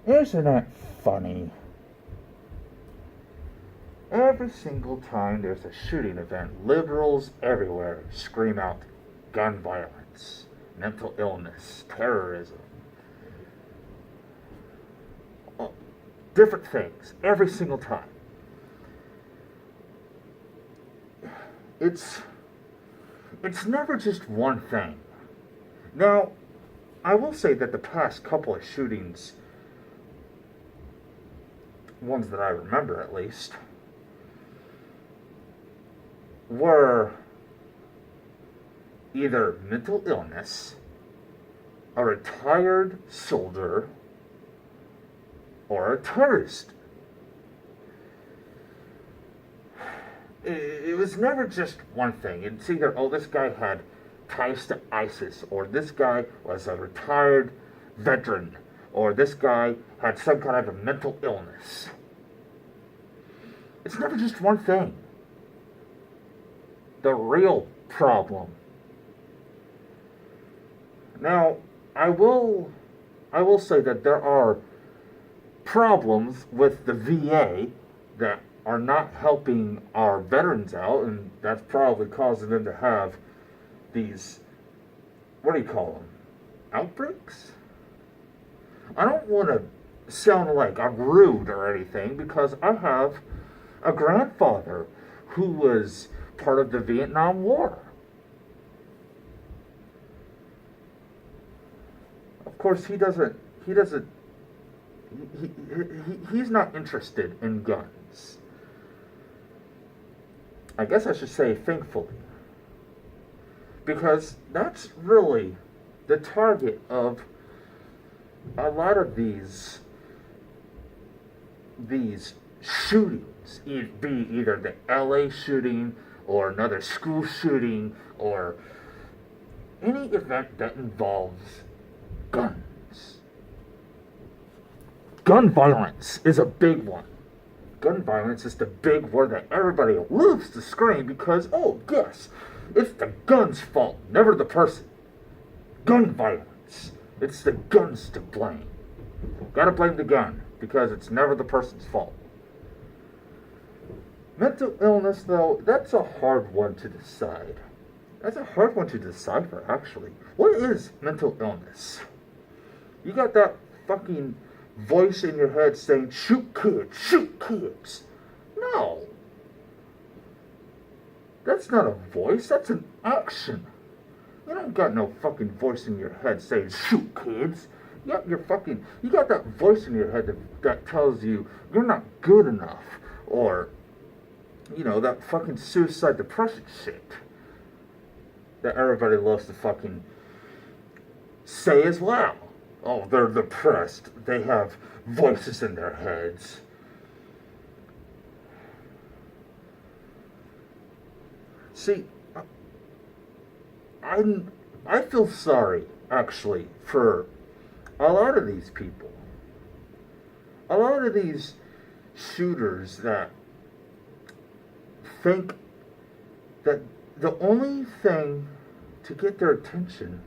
Isn't it funny? Every single time there's a shooting event, liberals everywhere scream out gun violence, mental illness, terrorism, different things, every single time. It's it's never just one thing. Now, I will say that the past couple of shootings, ones that I remember at least, were either mental illness, a retired soldier, or a terrorist. It was never just one thing. It's either, oh, this guy had ties to ISIS, or this guy was a retired veteran, or this guy had some kind of a mental illness. It's never just one thing. The real problem. Now, I will say that there are problems with the VA that are not helping our veterans out, and that's probably causing them to have these, what do you call them, outbreaks? I don't want to sound like I'm rude or anything, because I have a grandfather who was part of the Vietnam War. Of course, he's not interested in guns. I guess I should say thankfully. Because that's really the target of a lot of these shootings, be either the LA shooting or another school shooting or any event that involves guns. Gun violence is a big one. Gun violence is the big word that everybody loves to scream because, oh, yes, it's the gun's fault, never the person. Gun violence. It's the gun's to blame. Gotta blame the gun because it's never the person's fault. Mental illness, though, that's a hard one to decide. That's a hard one to decipher, actually. What is mental illness? You got that fucking voice in your head saying, shoot kids, shoot kids. No. That's not a voice, that's an action. You don't got no fucking voice in your head saying, shoot kids. You got that voice in your head that tells you you're not good enough. Or, that fucking suicide depression shit that everybody loves to fucking say as well. Oh, they're depressed. They have voices in their heads. See, I feel sorry, actually, for a lot of these people. A lot of these shooters that think that the only thing to get their attention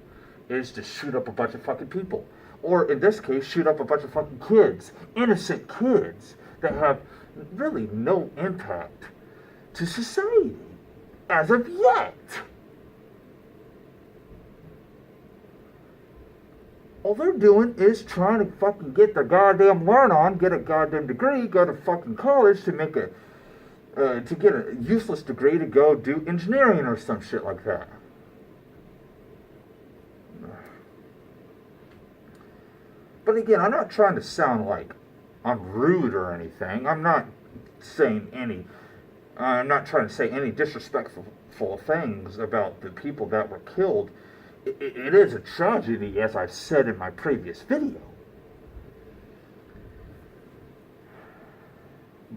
is to shoot up a bunch of fucking people. Or in this case, shoot up a bunch of fucking kids. Innocent kids that have really no impact to society. As of yet. All they're doing is trying to fucking get their goddamn learn on, get a goddamn degree, go to fucking college to make to get a useless degree to go do engineering or some shit like that. But again, I'm not trying to sound like I'm rude or anything. I'm not trying to say any disrespectful things about the people that were killed. It is a tragedy, as I've said in my previous video.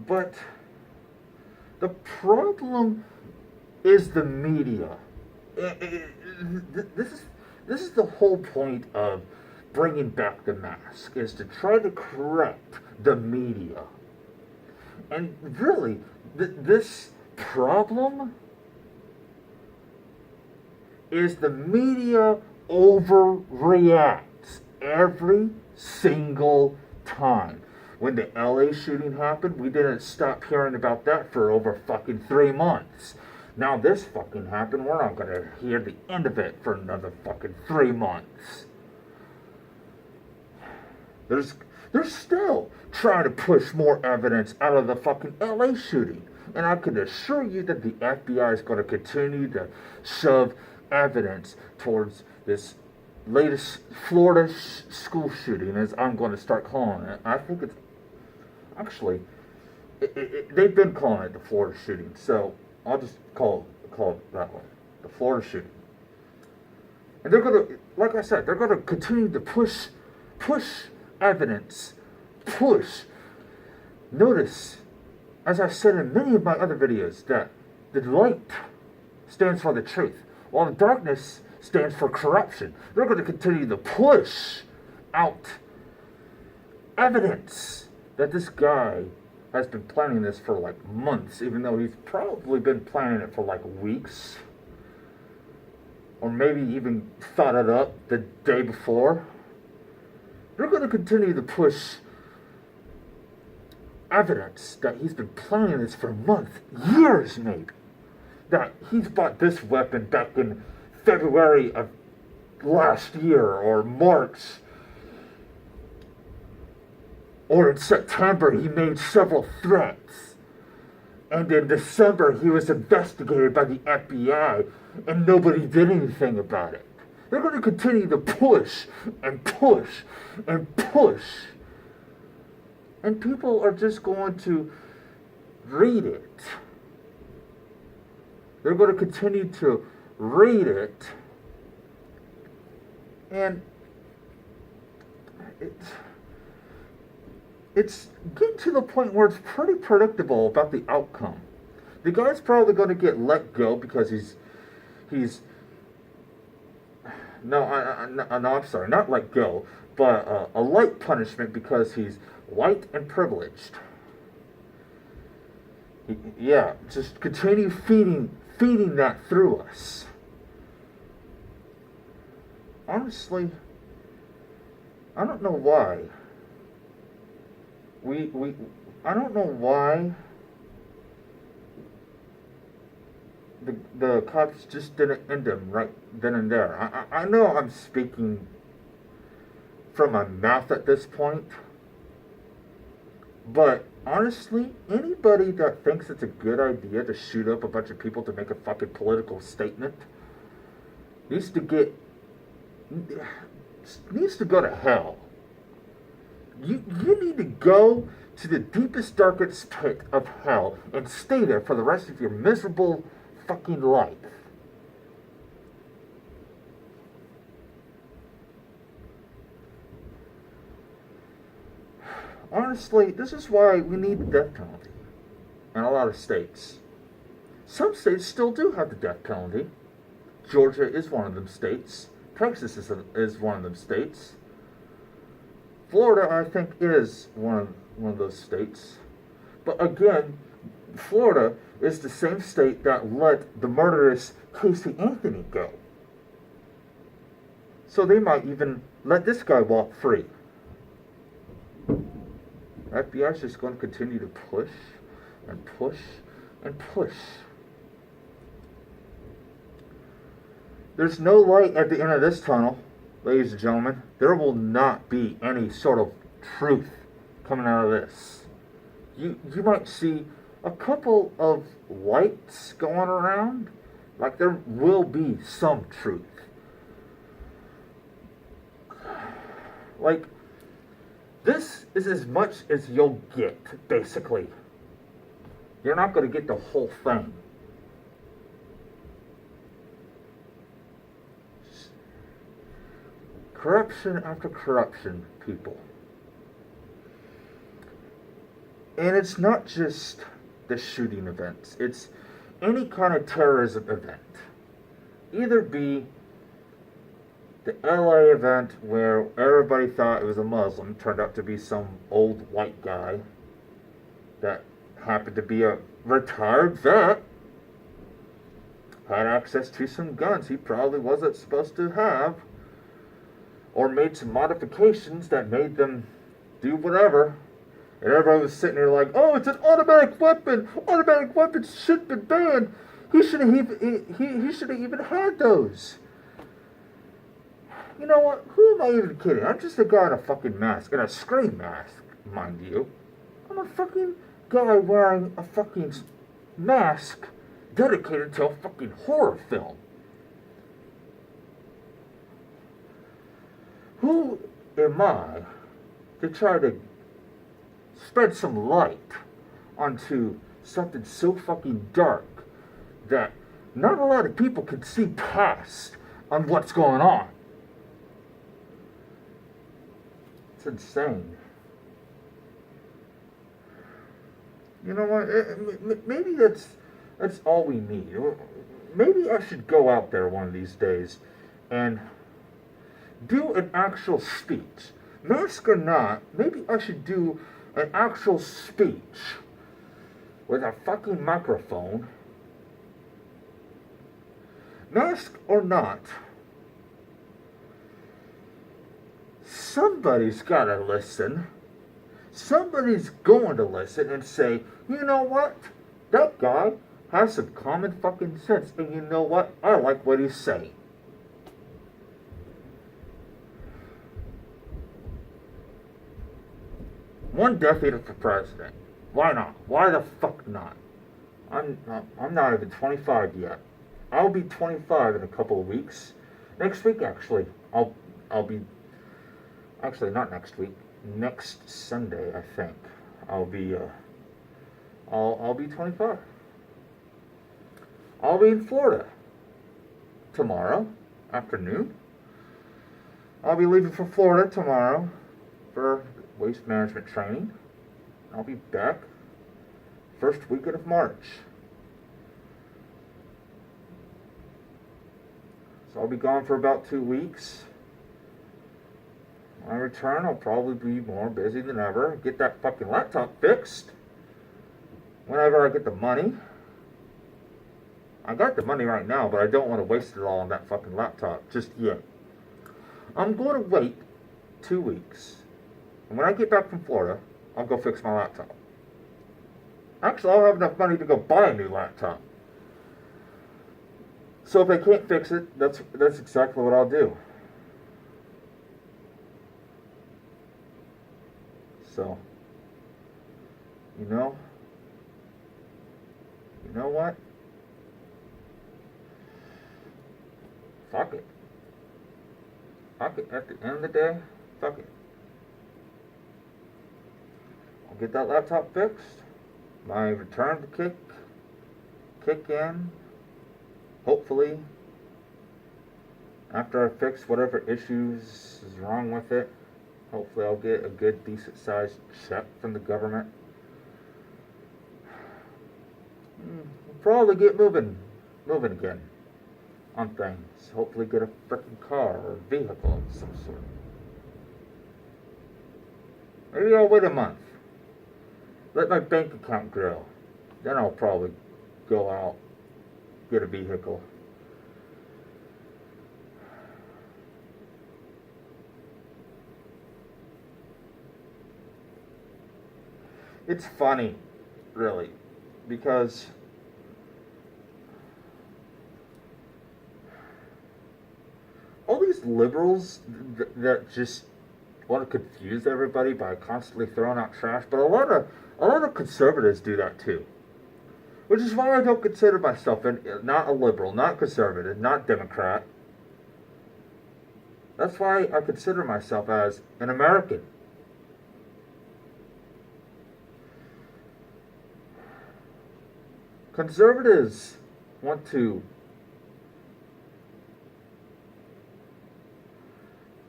But the problem is the media. This is the whole point of bringing back the mask, is to try to correct the media. And really, this problem is the media overreacts every single time. When the LA shooting happened, we didn't stop hearing about that for over fucking 3 months. Now this fucking happened, we're not gonna hear the end of it for another fucking 3 months. They're still trying to push more evidence out of the fucking LA shooting. And I can assure you that the FBI is going to continue to shove evidence towards this latest Florida school shooting, as I'm going to start calling it. I think it's actually, they've been calling it the Florida shooting, so I'll just call it that way, the Florida shooting. And they're going to, like I said, they're going to continue to push evidence, push. Notice, as I've said in many of my other videos, that the light stands for the truth, while the darkness stands for corruption. They're going to continue to push out evidence that this guy has been planning this for like months, even though he's probably been planning it for like weeks, or maybe even thought it up the day before. They're going to continue to push evidence that he's been planning this for months, years maybe. That he's bought this weapon back in February of last year, or March, or in September he made several threats, and in December he was investigated by the FBI and nobody did anything about it. They're going to continue to push and push and push. And people are just going to read it. They're going to continue to read it. And it's getting to the point where it's pretty predictable about the outcome. The guy's probably going to get let go because he's no, I'm sorry, not let go, but a light punishment because he's white and privileged. Yeah, just continue feeding that through us. Honestly, I don't know why. I don't know why the cops just didn't end him right then and there. I know I'm speaking from my mouth at this point, but honestly, anybody that thinks it's a good idea to shoot up a bunch of people to make a fucking political statement needs to go to hell. You need to go to the deepest, darkest pit of hell and stay there for the rest of your miserable fucking life. Honestly, this is why we need the death penalty in a lot of states. Some states still do have the death penalty. Georgia is one of them states. Texas is one of them states. Florida, I think, is one of those states. But again, Florida is the same state that let the murderous Casey Anthony go. So they might even let this guy walk free. The FBI is just going to continue to push and push and push. There's no light at the end of this tunnel, ladies and gentlemen. There will not be any sort of truth coming out of this. You might see a couple of lights going around. Like, there will be some truth. Like, this is as much as you'll get, basically. You're not going to get the whole thing. Corruption after corruption, people. And it's not just the shooting events. It's any kind of terrorism event. Either be the LA event where everybody thought it was a Muslim, turned out to be some old white guy that happened to be a retired vet, had access to some guns he probably wasn't supposed to have, or made some modifications that made them do whatever. And everybody was sitting there like, oh, it's an automatic weapon. Automatic weapons should have been banned. He should have even had those. You know what? Who am I even kidding? I'm just a guy in a fucking mask. And a screen mask, mind you. I'm a fucking guy wearing a fucking mask dedicated to a fucking horror film. Who am I to try to spread some light onto something so fucking dark that not a lot of people can see past on what's going on? It's insane. You know what? Maybe that's all we need. Maybe I should go out there one of these days and do an actual speech. Mask or not, maybe I should do an actual speech with a fucking microphone. Mask or not, somebody's gotta listen. Somebody's going to listen and say, you know what? That guy has some common fucking sense. And you know what? I like what he's saying. One decade for president. Why not? Why the fuck not? I'm not even 25 yet. I'll be 25 in a couple of weeks. Next week, actually, I'll be. Actually, not next week. Next Sunday, I think I'll be 25. I'll be in Florida tomorrow afternoon. I'll be leaving for Florida tomorrow for waste management training. I'll be back first weekend of March. So I'll be gone for about 2 weeks. When I return, I'll probably be more busy than ever. Get that fucking laptop fixed. Whenever I get the money. I got the money right now, but I don't want to waste it all on that fucking laptop just yet. I'm going to wait 2 weeks. And when I get back from Florida, I'll go fix my laptop. Actually, I'll have enough money to go buy a new laptop. So if they can't fix it, that's exactly what I'll do. So, you know what? Fuck it. Fuck it. At the end of the day, fuck it. I'll get that laptop fixed. My return to kick in. Hopefully, after I fix whatever issues is wrong with it, hopefully I'll get a good, decent-sized check from the government. We'll probably get moving again on things. Hopefully get a frickin' car or a vehicle of some sort. Maybe I'll wait a month. Let my bank account grow. Then I'll probably go out, get a vehicle. It's funny, really, because all these liberals that just want to confuse everybody by constantly throwing out trash, but a lot of conservatives do that too. Which is why I don't consider myself not a liberal, not conservative, not Democrat. That's why I consider myself as an American. Conservatives want to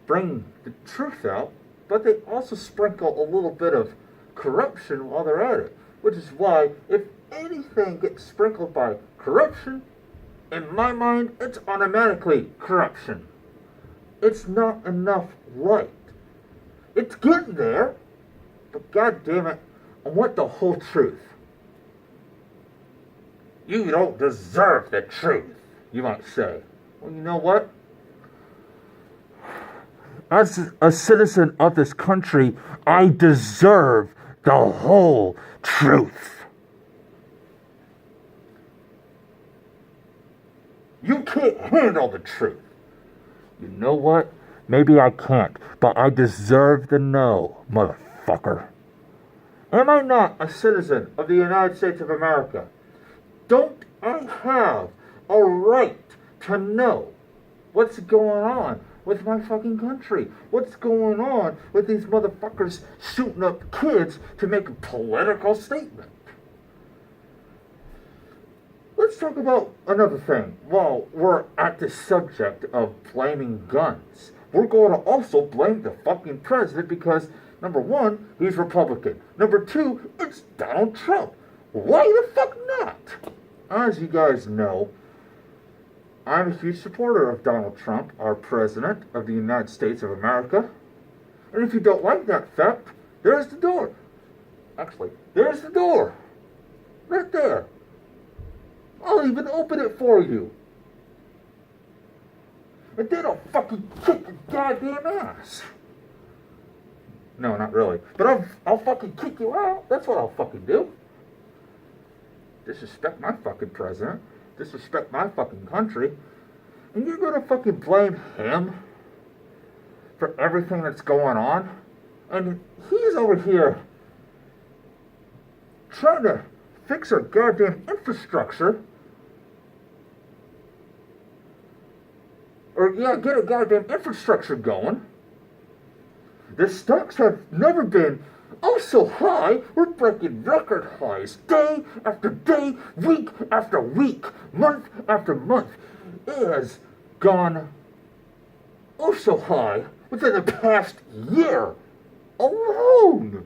bring the truth out, but they also sprinkle a little bit of corruption while they're at it. Which is why, if anything gets sprinkled by corruption, in my mind, it's automatically corruption. It's not enough light. It's getting there, but god damn it, I want the whole truth. You don't deserve the truth, you might say. Well, you know what? as a citizen of this country, I deserve the whole truth. You can't handle the truth. You know what? Maybe I can't, but I deserve to know, motherfucker. Am I not a citizen of the United States of America? Don't I have a right to know what's going on with my fucking country? What's going on with these motherfuckers shooting up kids to make a political statement? Let's talk about another thing. While we're at the subject of blaming guns, we're going to also blame the fucking president because, number one, he's Republican. Number two, it's Donald Trump. Why the fuck not? As you guys know, I'm a huge supporter of Donald Trump, our president of the United States of America. And if you don't like that fact, there's the door. Actually, there's the door. Right there. I'll even open it for you. And then I'll fucking kick your goddamn ass. No, not really. But I'll fucking kick you out. That's what I'll fucking do. Disrespect my fucking president. Disrespect my fucking country. And you're gonna fucking blame him for everything that's going on? And he's over here trying to fix our goddamn infrastructure. Or, yeah, get a goddamn infrastructure going. The stocks have never been so high. We're breaking record highs day after day, week after week, month after month. It has gone so high within the past year alone.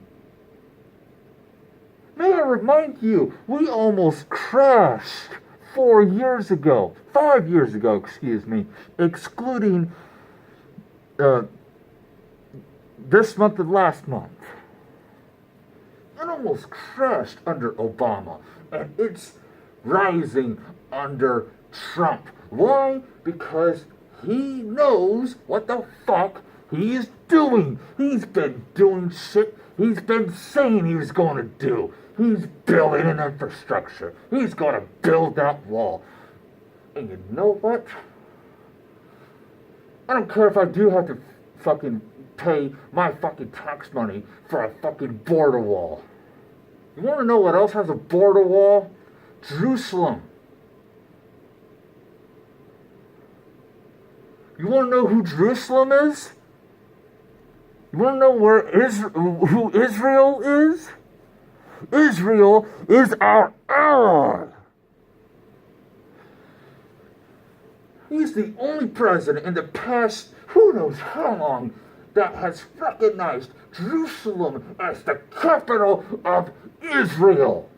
May I remind you, we almost crashed 4 years ago, 5 years ago, excuse me, excluding this month and last month. It almost crashed under Obama, and it's rising under Trump. Why? Because he knows what the fuck he is doing. He's been doing shit he's been saying he was going to do. He's building an infrastructure. He's going to build that wall. And you know what? I don't care if I do have to fucking pay my fucking tax money for a fucking border wall. You want to know what else has a border wall? Jerusalem. You want to know who Jerusalem is? You want to know who Israel is? Israel is our ally. He's the only president in the past, who knows how long, that has recognized Jerusalem as the capital of Israel.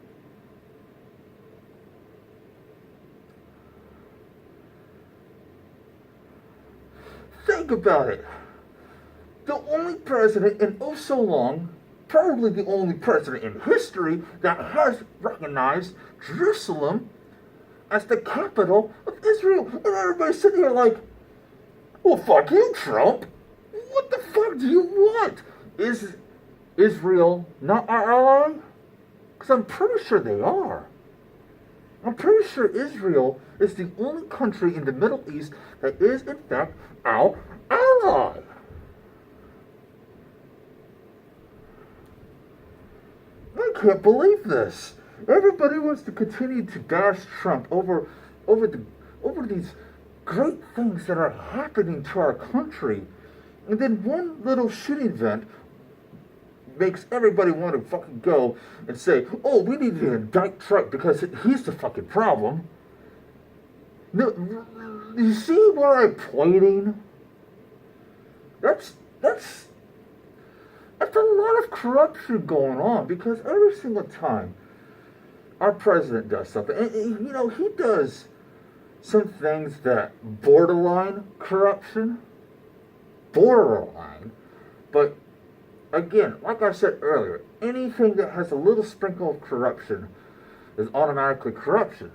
Think about it. The only president in so long, probably the only president in history that has recognized Jerusalem as the capital of Israel. And everybody's sitting here like, well, fuck you, Trump. What the fuck do you want? Is Israel not our ally? Because I'm pretty sure they are. I'm pretty sure Israel is the only country in the Middle East that is, in fact, our ally. I can't believe this. Everybody wants to continue to bash Trump over these great things that are happening to our country. And then one little shooting event makes everybody want to fucking go and say, oh, we need to indict Trump because he's the fucking problem. No, you see where I'm pointing? That's a lot of corruption going on, because every single time our president does something, and he does some things that borderline corruption, but again, like I said earlier, anything that has a little sprinkle of corruption is automatically corruption.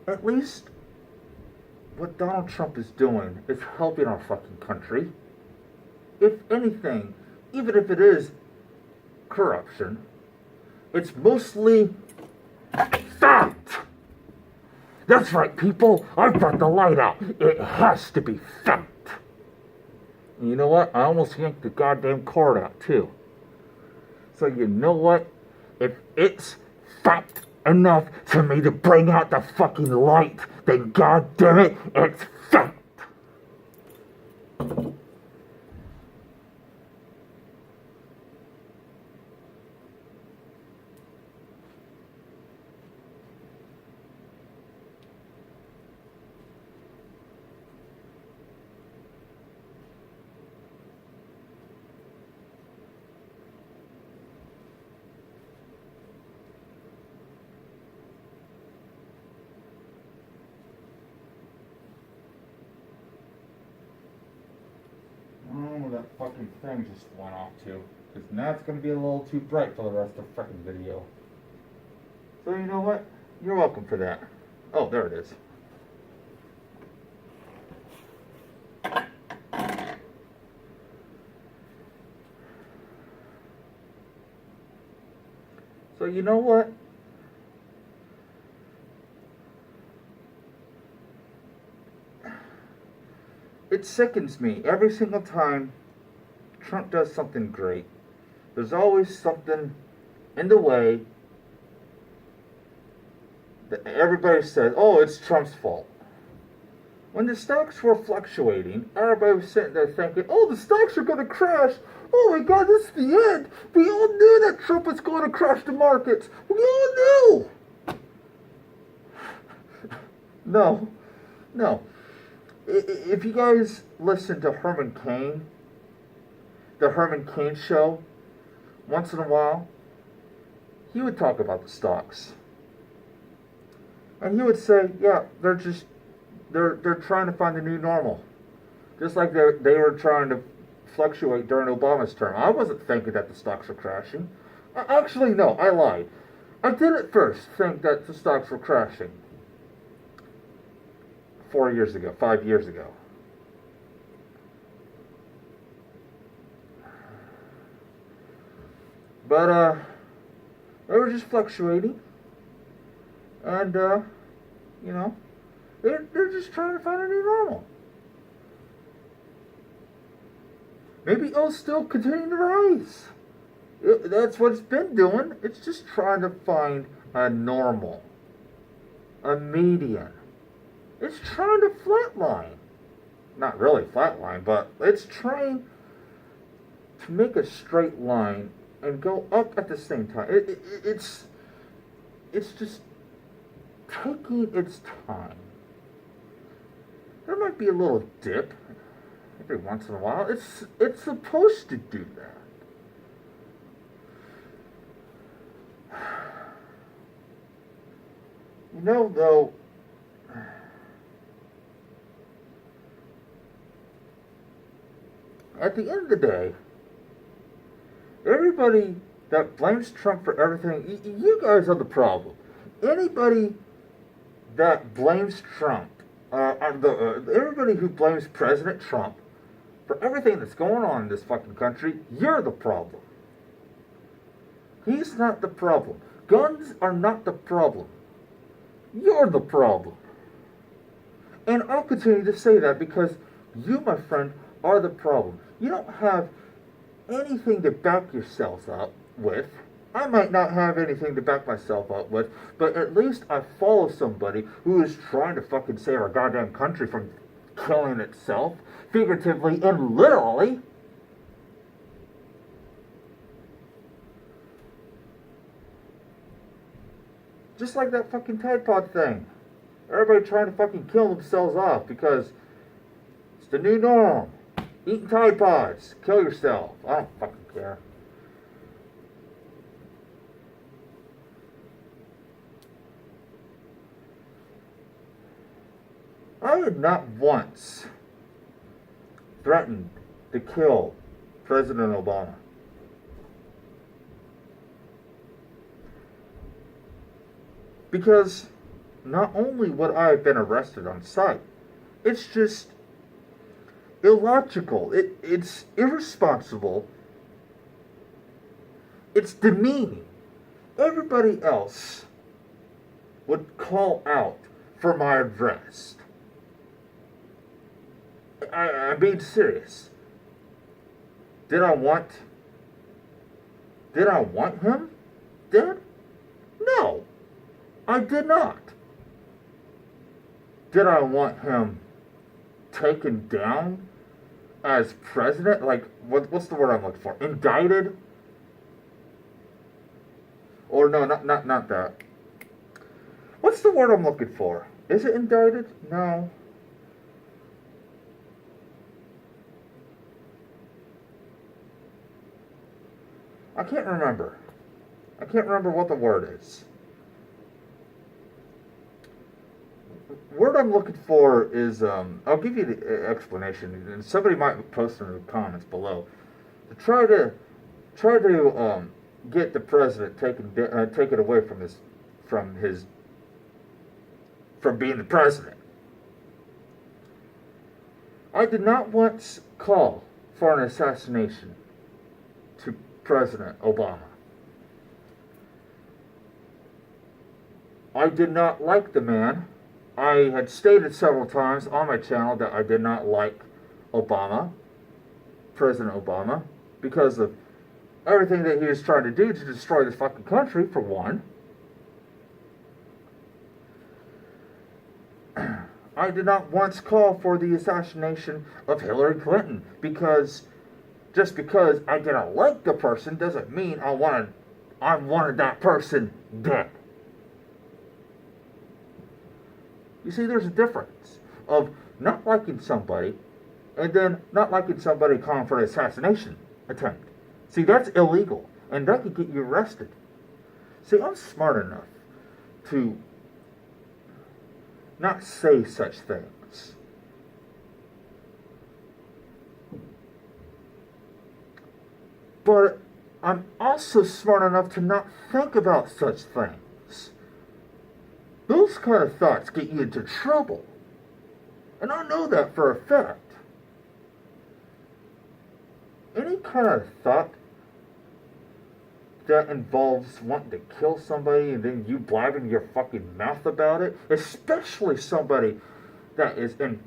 At least what Donald Trump is doing is helping our fucking country. If anything, even if it is corruption, it's mostly fact. That's right, people. I've brought the light out. It has to be fact. And you know what? I almost yanked the goddamn cord out, too. So you know what? If it's fact enough for me to bring out the fucking light, then goddamn it, it's fact. Oh, that fucking thing just went off too. Because now it's going to be a little too bright for the rest of the fucking video. So you know what? You're welcome for that. Oh, there it is. So you know what? It sickens me every single time Trump does something great. There's always something in the way that everybody says, oh, it's Trump's fault. When the stocks were fluctuating, everybody was sitting there thinking, oh, the stocks are going to crash. Oh my God, this is the end. We all knew that Trump was going to crash the markets. We all knew. No. If you guys listen to Herman Cain, the Herman Cain show, once in a while, he would talk about the stocks. And he would say, yeah, they're trying to find a new normal. Just like they were trying to fluctuate during Obama's term. I wasn't thinking that the stocks were crashing. Actually, no, I lied. I did at first think that the stocks were crashing. 4 years ago, 5 years ago. But, they were just fluctuating. And, you know, they're just trying to find a new normal. Maybe it'll still continue to rise. That's what it's been doing. It's just trying to find a normal. A median. It's trying to flatline. Not really flatline, but it's trying to make a straight line and go up at the same time. It's just taking its time. There might be a little dip every once in a while. It's supposed to do that. You know, though, at the end of the day, everybody that blames Trump for everything, you guys are the problem. Anybody that blames Trump, everybody who blames President Trump for everything that's going on in this fucking country, you're the problem. He's not the problem. Guns are not the problem. You're the problem. And I'll continue to say that because you, my friend, are the problem. You don't have anything to back yourselves up with. I might not have anything to back myself up with, but at least I follow somebody who is trying to fucking save our goddamn country from killing itself, figuratively and literally. Just like that fucking Tide Pod thing. Everybody trying to fucking kill themselves off because it's the new norm. Eating Tide Pods. Kill yourself. I don't fucking care. I had not once threatened to kill President Obama. Because not only would I have been arrested on sight, It's just illogical. It's irresponsible. It's demeaning. Everybody else would call out for my arrest. I'm being serious. Did I want him dead? No, I did not. Did I want him taken down as president? Like, what's the word I'm looking for? Indicted? Or no, not that. What's the word I'm looking for? Is it indicted? No. I can't remember. I can't remember what the word is. Word I'm looking for is, I'll give you the explanation, and somebody might post in the comments below. To try to get the president taken away from being the president. I did not once call for an assassination to President Obama. I did not like the man. I had stated several times on my channel that I did not like Obama, President Obama, because of everything that he was trying to do to destroy this fucking country, for one. I did not once call for the assassination of Hillary Clinton, because just because I didn't like the person doesn't mean I wanted that person dead. You see, there's a difference of not liking somebody and then not liking somebody calling for an assassination attempt. See, that's illegal, and that could get you arrested. See, I'm smart enough to not say such things. But I'm also smart enough to not think about such things. Those kind of thoughts get you into trouble. And I know that for a fact. Any kind of thought that involves wanting to kill somebody and then you blabbing your fucking mouth about it, especially somebody that is in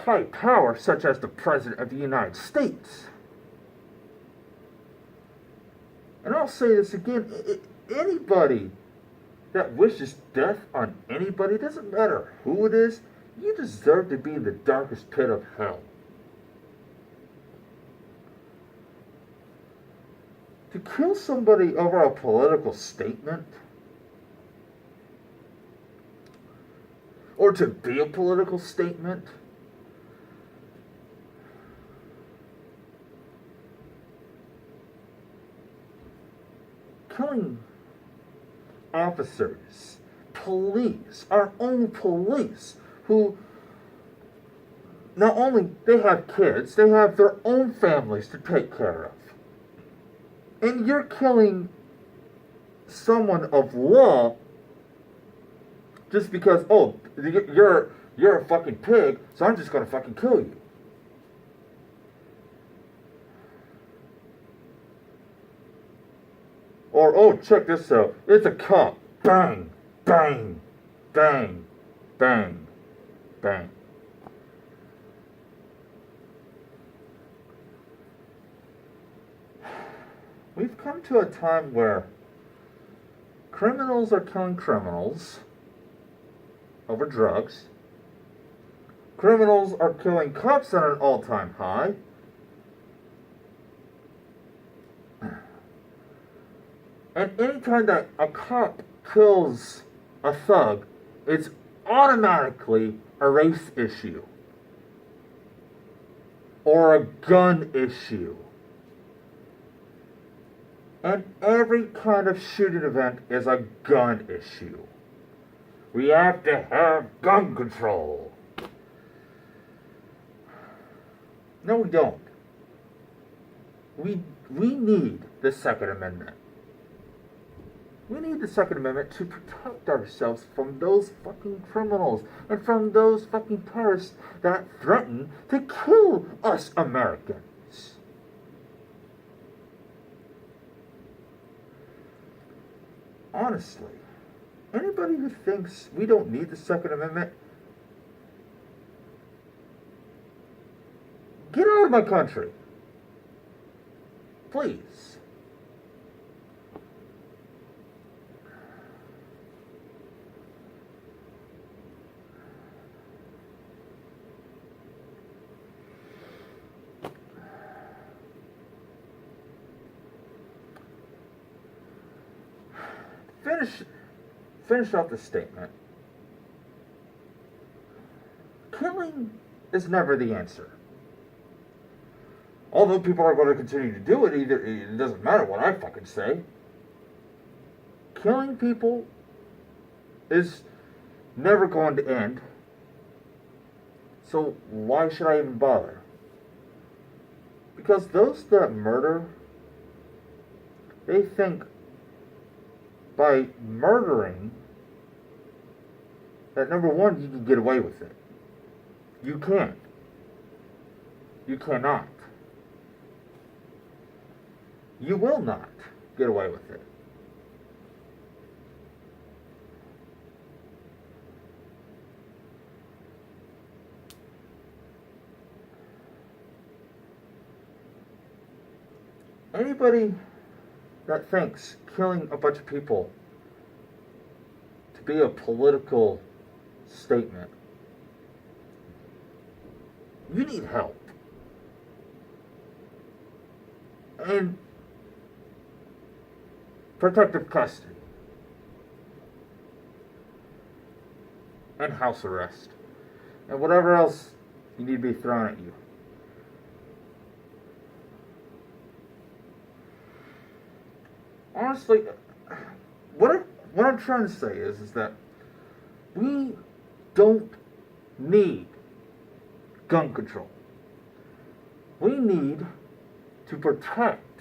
high power, such as the President of the United States. And I'll say this again, anybody that wishes death on anybody, doesn't matter who it is, you deserve to be in the darkest pit of hell. To kill somebody over a political statement, or to be a political statement, killing officers, police, our own police, who not only they have kids, they have their own families to take care of. And you're killing someone of law just because, oh, you're a fucking pig, so I'm just gonna fucking kill you. Or, oh, check this out. It's a cop. Bang, bang, bang, bang, bang. We've come to a time where criminals are killing criminals over drugs. Criminals are killing cops at an all-time high. And anytime that a cop kills a thug, it's automatically a race issue. Or a gun issue. And every kind of shooting event is a gun issue. We have to have gun control. No, we don't. We need the Second Amendment. We need the Second Amendment to protect ourselves from those fucking criminals and from those fucking terrorists that threaten to kill us Americans. Honestly, anybody who thinks we don't need the Second Amendment, get out of my country. Please. Finish off the statement. Killing is never the answer. Although people are going to continue to do it, it doesn't matter what I fucking say. Killing people is never going to end. So why should I even bother? Because those that murder, they think by murdering that, number one, you can get away with it. You can't. You cannot. You will not get away with it. Anybody that thinks killing a bunch of people to be a political statement, you need help. And protective custody. And house arrest. And whatever else you need to be thrown at you. Honestly, what I'm trying to say is that we don't need gun control. We need to protect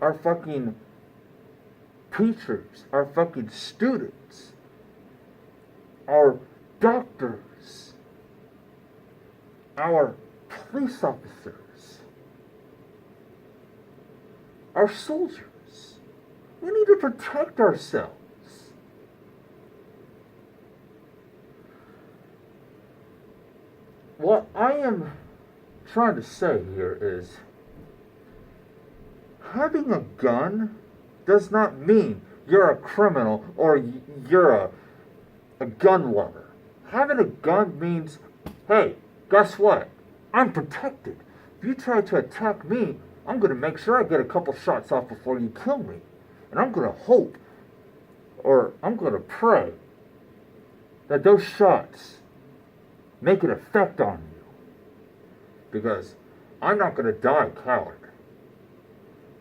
our fucking teachers, our fucking students, our doctors, our police officers, our soldiers. We need to protect ourselves. What I am trying to say here is having a gun does not mean you're a criminal or you're a gun lover. Having a gun means, hey, guess what? I'm protected. If you try to attack me, I'm going to make sure I get a couple shots off before you kill me. And I'm going to hope, or I'm going to pray, that those shots make an effect on you. Because I'm not going to die a coward.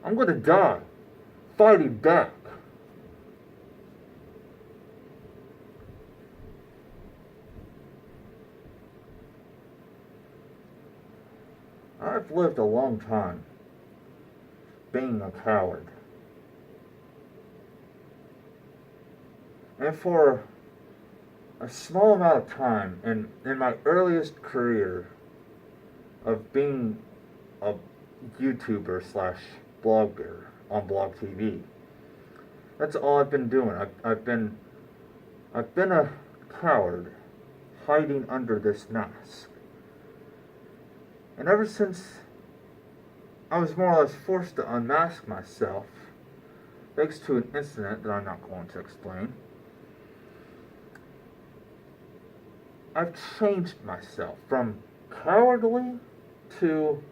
I'm going to die fighting back. I've lived a long time being a coward. And for a small amount of time, in my earliest career of being a YouTuber / blogger on Blog TV, that's all I've been doing. I've been a coward hiding under this mask. And ever since I was more or less forced to unmask myself, thanks to an incident that I'm not going to explain, I've changed myself from cowardly to,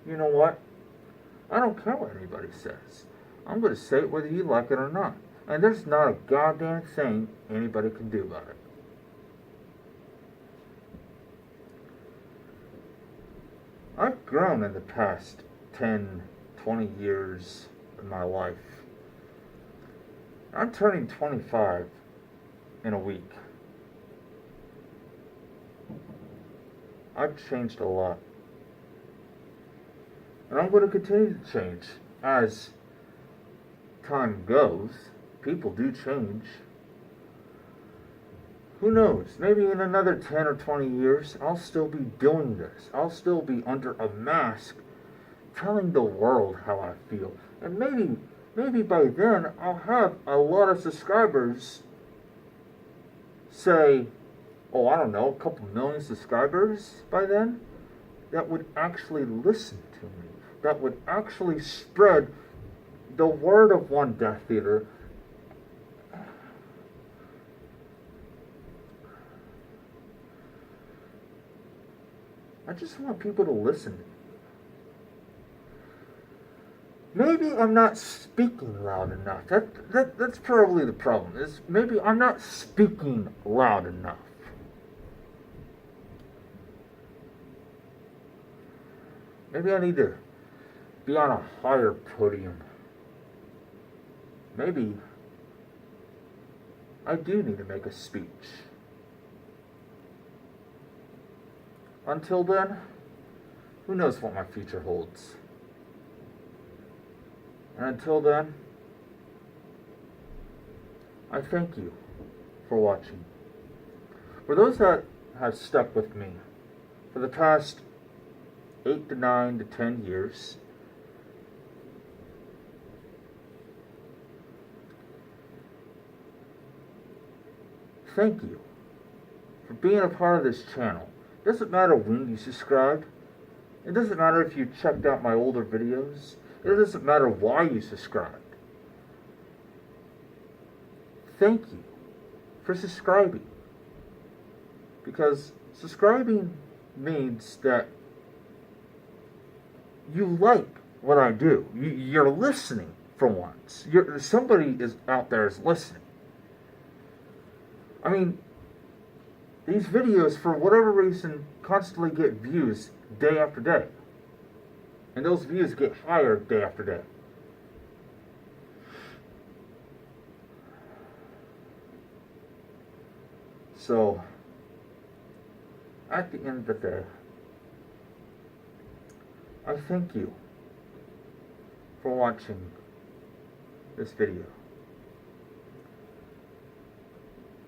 you know what? I don't care what anybody says. I'm going to say it whether you like it or not. And there's not a goddamn thing anybody can do about it. I've grown in the past 10, 20 years of my life. I'm turning 25 in a week. I've changed a lot. And I'm going to continue to change as time goes, people do change. Who knows? Maybe in another 10 or 20 years, I'll still be doing this. I'll still be under a mask telling the world how I feel. And maybe by then I'll have a lot of subscribers, say, oh, I don't know, a couple million subscribers by then, that would actually listen to me, that would actually spread the word of One Death Theater. I just want people to listen. Maybe I'm not speaking loud enough. That's probably the problem. Is maybe I'm not speaking loud enough. Maybe I need to be on a higher podium. Maybe I do need to make a speech. Until then, who knows what my future holds. And until then, I thank you for watching. For those that have stuck with me for the past 8 to 9 to 10 years, thank you for being a part of this channel. It doesn't matter when you subscribed. It doesn't matter if you checked out my older videos. It doesn't matter why you subscribed. Thank you for subscribing. Because subscribing means that you like what I do. You're listening for once. Somebody is out there is listening. I mean, these videos, for whatever reason, constantly get views day after day. And those views get higher day after day. So, at the end of the day, I thank you for watching this video.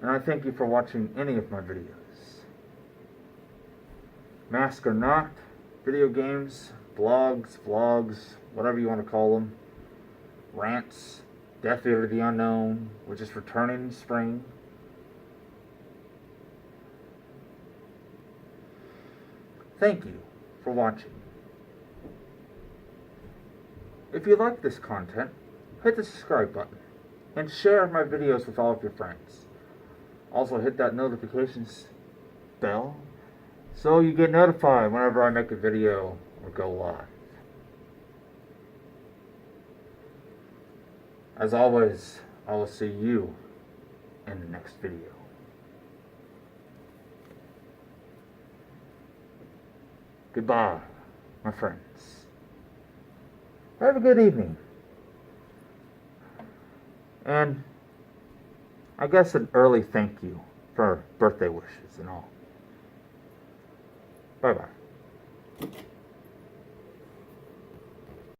And I thank you for watching any of my videos. Mask or not, video games, blogs, vlogs, whatever you want to call them, rants, Death Theater of the Unknown, which is returning in spring. Thank you for watching. If you like this content, hit the subscribe button and share my videos with all of your friends. Also hit that notifications bell so you get notified whenever I make a video or go live. As always, I will see you in the next video. Goodbye, my friends. Have a good evening. And I guess an early thank you for birthday wishes and all. Bye-bye.